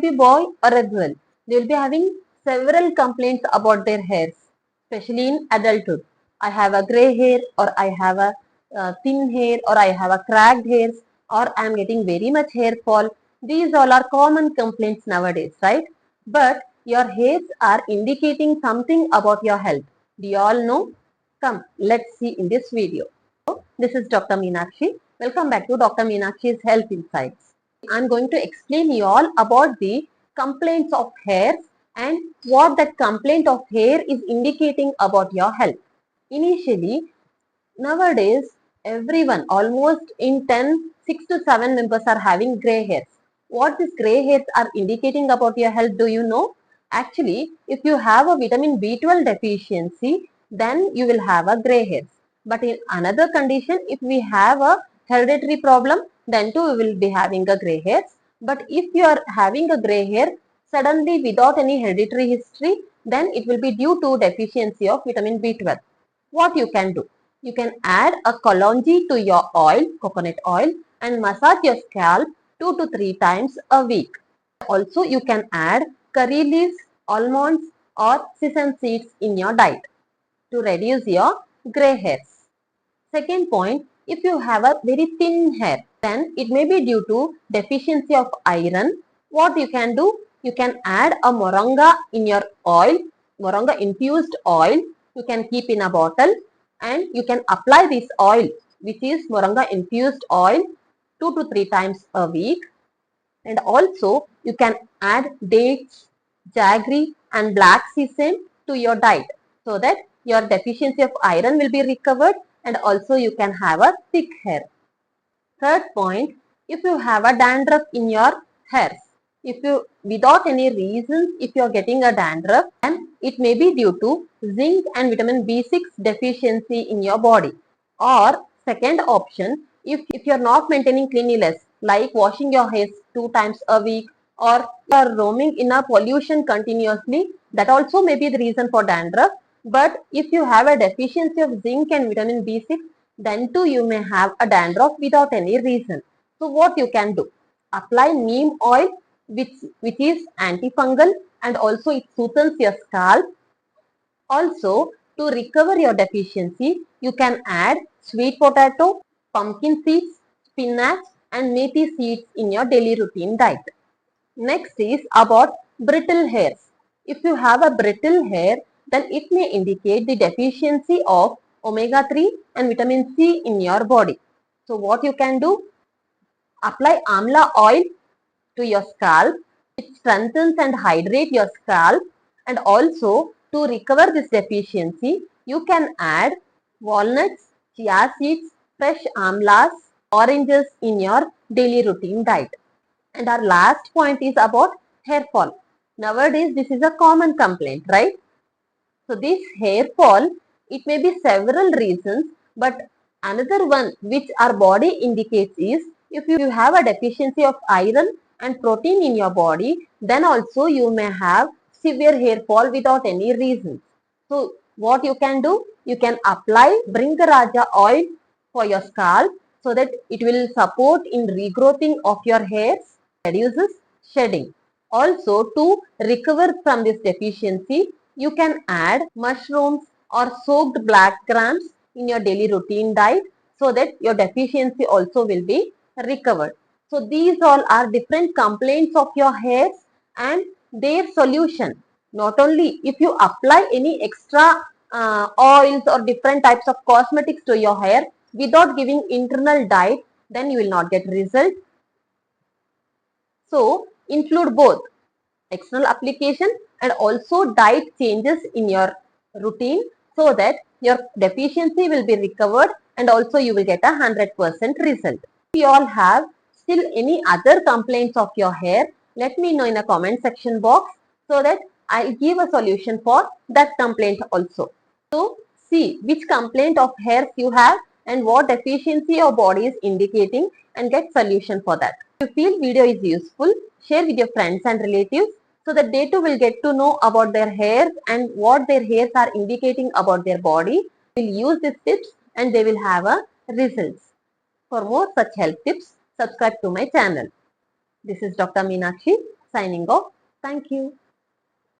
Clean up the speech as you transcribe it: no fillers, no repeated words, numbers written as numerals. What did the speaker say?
be boy or a girl, they will be having several complaints about their hairs, especially in adulthood. I have a gray hair, or I have a thin hair, or I have a cracked hairs, or I am getting very much hair fall. These all are common complaints nowadays, right? But your hairs are indicating something about your health. Do you all know? Come, let's see in this video. This is Dr. Meenakshi. Welcome back to Dr. Meenakshi's Health Insights. I'm going to explain you all about the complaints of hairs and what that complaint of hair is indicating about your health. Initially, nowadays, everyone, almost in 10, 6 to 7 members are having gray hairs. What these gray hairs are indicating about your health, do you know? Actually, if you have a vitamin B12 deficiency, then you will have a gray hairs. But in another condition, if we have a hereditary problem, then too we will be having a gray hairs. But if you are having a gray hair suddenly without any hereditary history, then it will be due to deficiency of vitamin B12. What you can do? You can add a kalonji to your oil, coconut oil, and massage your scalp 2 to 3 times a week. Also, you can add curry leaves, almonds, or sesame seeds in your diet to reduce your gray hairs. Second point, if you have a very thin hair, then it may be due to deficiency of iron. What you can do? You can add a moringa in your oil, moringa infused oil. You can keep in a bottle and you can apply this oil, which is moringa infused oil, 2 to 3 times a week. And also you can add dates, jaggery and black sesame to your diet so that your deficiency of iron will be recovered and also you can have a thick hair. Third point, if you have a dandruff in your hairs, if you without any reasons, if you are getting a dandruff, then it may be due to zinc and vitamin B6 deficiency in your body. Or second option, if you are not maintaining cleanliness, like washing your hairs 2 times a week, or you are roaming in a pollution continuously, that also may be the reason for dandruff. But if you have a deficiency of zinc and vitamin B6, then too you may have a dandruff without any reason. So what you can do? Apply neem oil, which is antifungal and also it soothes your scalp. Also, to recover your deficiency, you can add sweet potato, pumpkin seeds, spinach and methi seeds in your daily routine diet. Next is about brittle hairs. If you have a brittle hair, then it may indicate the deficiency of omega-3 and vitamin C in your body. So what you can do? Apply amla oil to your scalp. It strengthens and hydrates your scalp. And also to recover this deficiency, you can add walnuts, chia seeds, fresh amlas, oranges in your daily routine diet. And our last point is about hair fall. Nowadays, this is a common complaint, right? So this hair fall, it may be several reasons, but another one which our body indicates is if you have a deficiency of iron and protein in your body, then also you may have severe hair fall without any reason. So what you can do? You can apply Bringaraja oil for your scalp so that it will support in regrowing of your hairs, reduces shedding. Also, to recover from this deficiency, you can add mushrooms or soaked black grams in your daily routine diet so that your deficiency also will be recovered. So these all are different complaints of your hairs and their solution. Not only if you apply any extra oils or different types of cosmetics to your hair without giving internal diet, then you will not get result. So include both external application and also diet changes in your routine so that your deficiency will be recovered and also you will get a 100% result. If you all have still any other complaints of your hair, let me know in a comment section box so that I'll give a solution for that complaint also. So see which complaint of hairs you have and what deficiency your body is indicating and get solution for that. If you feel video is useful, share with your friends and relatives so that they too will get to know about their hairs and what their hairs are indicating about their body. Will use these tips and they will have a results. For more such health tips, subscribe to my channel. This is Dr. Meenakshi. signing off. Thank you.